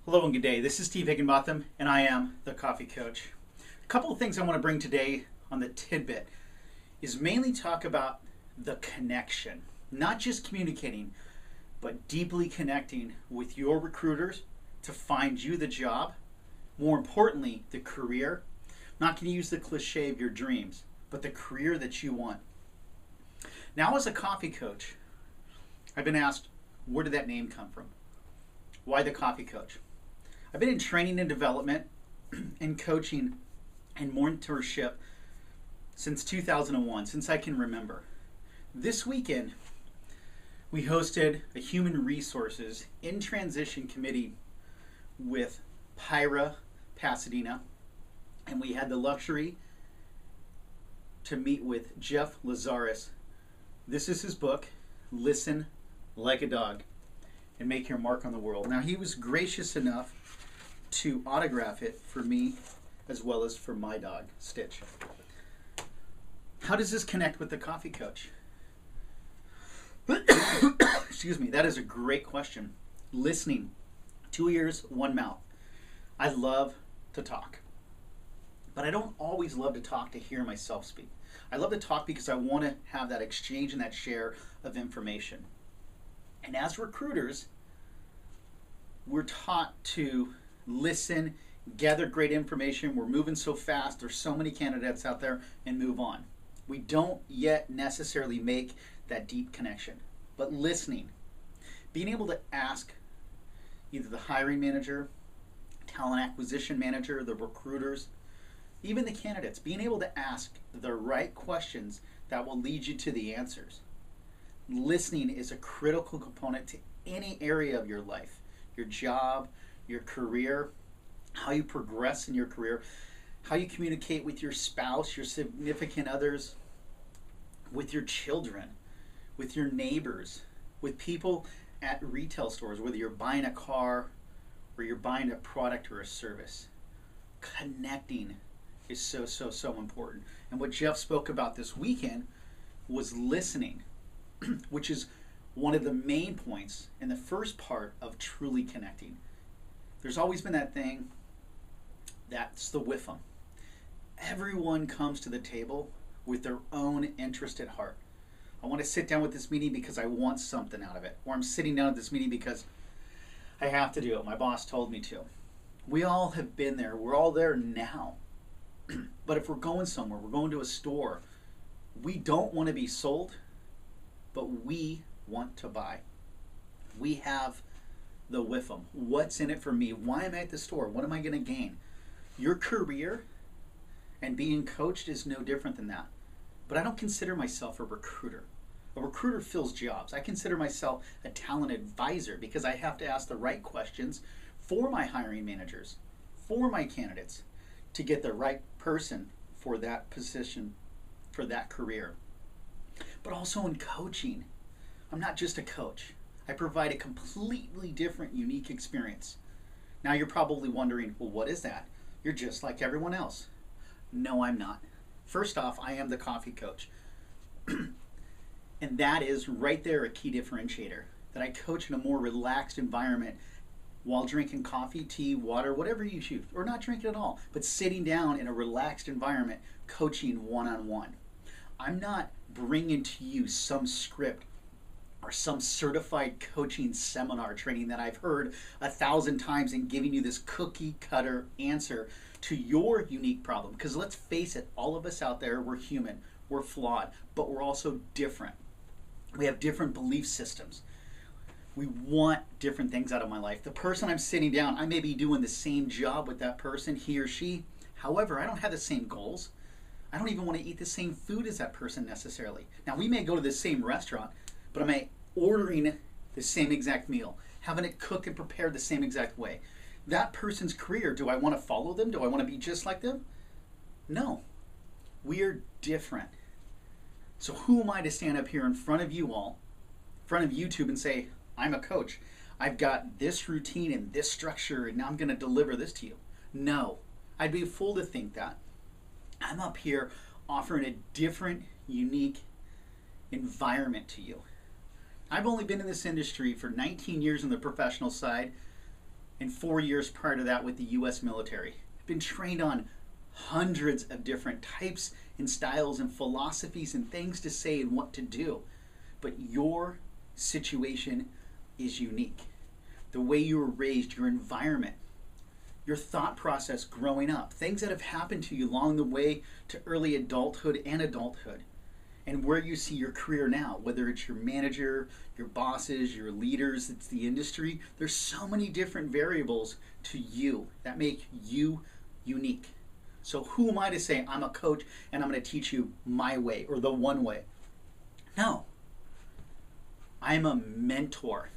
Hello and good day. This is Steve Higginbotham, and I am the Coffee Coach. A couple of things I want to bring today on the tidbit is mainly talk about the connection, not just communicating, but deeply connecting with your recruiters to find you the job, more importantly, the career. I'm not going to use the cliche of your dreams, but the career that you want. Now, as a coffee coach, I've been asked, where did that name come from? Why the Coffee Coach? I've been in training and development and coaching and mentorship since 2001, since I can remember. This weekend, we hosted a human resources in transition committee with Pyra Pasadena, and we had the luxury to meet with Jeff Lazarus. This is his book, Listen Like a Dog and Make Your Mark on the World. Now, he was gracious enough to autograph it for me as well as for my dog, Stitch. How does this connect with the Coffee Coach? Excuse me, that is a great question. Listening, 2 ears, 1 mouth. I love to talk, but I don't always love to talk to hear myself speak. I love to talk because I want to have that exchange and that share of information. And as recruiters, we're taught to listen, gather great information. We're moving so fast. There's so many candidates out there, and move on. We don't yet necessarily make that deep connection. But listening, being able to ask either the hiring manager, talent acquisition manager, the recruiters, even the candidates, being able to ask the right questions that will lead you to the answers. Listening is a critical component to any area of your life, your job, your career, how you progress in your career, how you communicate with your spouse, your significant others, with your children, with your neighbors, with people at retail stores, whether you're buying a car or you're buying a product or a service. Connecting is so important. And what Jeff spoke about this weekend was listening, which is one of the main points in the first part of truly connecting. There's always been that thing, that's the WIFM. Everyone comes to the table with their own interest at heart. I want to sit down with this meeting because I want something out of it. Or I'm sitting down at this meeting because I have to do it. My boss told me to. We all have been there. We're all there now. But if we're going somewhere, we're going to a store, we don't want to be sold, but we want to buy. We have the WIFM. What's in it for me? Why am I at the store? What am I going to gain? Your career and being coached is no different than that. But I don't consider myself a recruiter. A recruiter fills jobs. I consider myself a talent advisor because I have to ask the right questions for my hiring managers, for my candidates, to get the right person for that position, for that career. But also in coaching, I'm not just a coach. I provide a completely different, unique experience. Now you're probably wondering, well, what is that? You're just like everyone else. No, I'm not. First off, I am the Coffee Coach. And that is right there a key differentiator, that I coach in a more relaxed environment while drinking coffee, tea, water, whatever you choose, or not drinking at all, but sitting down in a relaxed environment, coaching one-on-one. I'm not bringing to you some script or some certified coaching seminar training that I've heard 1,000 times and giving you this cookie cutter answer to your unique problem. Because let's face it, all of us out there, we're human, we're flawed, but we're also different. We have different belief systems. We want different things out of my life. The person I'm sitting down, I may be doing the same job with that person, he or she. However, I don't have the same goals. I don't even want to eat the same food as that person necessarily. Now, we may go to the same restaurant, but am I ordering the same exact meal, having it cooked and prepared the same exact way? That person's career, do I want to follow them? Do I want to be just like them? No. We're different. So who am I to stand up here in front of you all, in front of YouTube and say, I'm a coach. I've got this routine and this structure and now I'm going to deliver this to you? No. I'd be a fool to think that. I'm up here offering a different, unique environment to you. I've only been in this industry for 19 years on the professional side, and 4 years prior to that with the US military. I've been trained on hundreds of different types and styles and philosophies and things to say and what to do. But your situation is unique. The way you were raised, your environment, your thought process growing up, things that have happened to you along the way to early adulthood and adulthood, and where you see your career now, whether it's your manager, your bosses, your leaders, it's the industry. There's so many different variables to you that make you unique. So who am I to say I'm a coach and I'm going to teach you my way or the one way? No. I'm a mentor.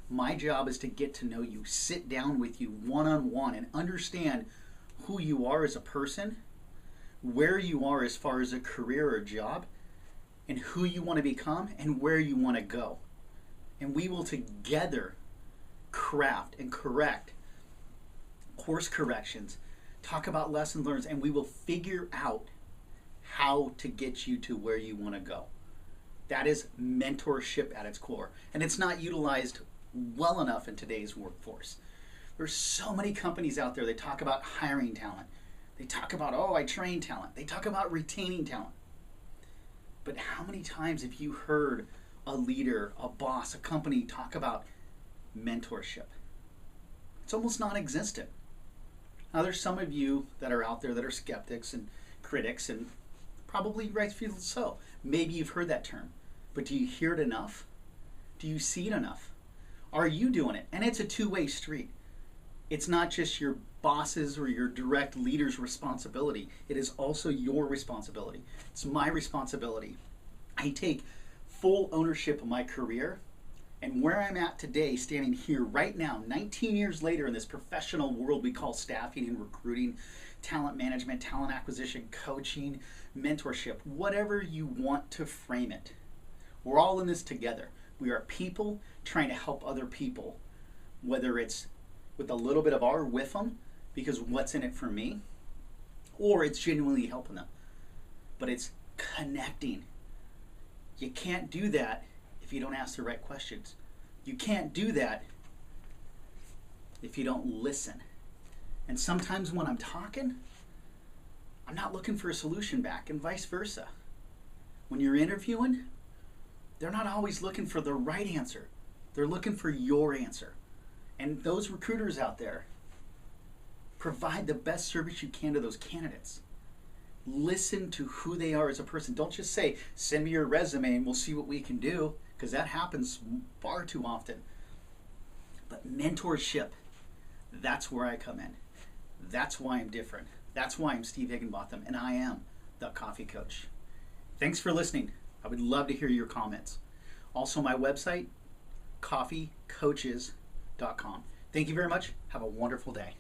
My job is to get to know you, sit down with you one-on-one and understand who you are as a person, where you are as far as a career or job, and who you want to become and where you want to go. And we will together craft and correct course corrections, talk about lesson learns, and we will figure out how to get you to where you want to go. That is mentorship at its core. And it's not utilized well enough in today's workforce. There's so many companies out there that talk about hiring talent. They talk about, oh, I train talent. They talk about retaining talent. But how many times have you heard a leader, a boss, a company talk about mentorship? It's almost non-existent. Now there's some of you that are out there that are skeptics and critics, and probably rightfully so. Maybe you've heard that term, but do you hear it enough? Do you see it enough? Are you doing it? And it's a two-way street. It's not just your boss's or your direct leader's responsibility. It is also your responsibility. It's my responsibility. I take full ownership of my career, and where I'm at today, standing here right now, 19 years later in this professional world we call staffing and recruiting, talent management, talent acquisition, coaching, mentorship, whatever you want to frame it. We're all in this together. We are people trying to help other people, whether it's with a little bit of our with them, because what's in it for me, or it's genuinely helping them. But it's connecting. You can't do that if you don't ask the right questions. You can't do that if you don't listen. And sometimes when I'm talking, I'm not looking for a solution back, and vice versa. When you're interviewing, they're not always looking for the right answer. They're looking for your answer. And those recruiters out there, provide the best service you can to those candidates. Listen to who they are as a person. Don't just say, send me your resume and we'll see what we can do, because that happens far too often. But mentorship, that's where I come in. That's why I'm different. That's why I'm Steve Higginbotham, and I am the Coffee Coach. Thanks for listening. I would love to hear your comments. Also, my website, coffeecoaches.com. Thank you very much. Have a wonderful day.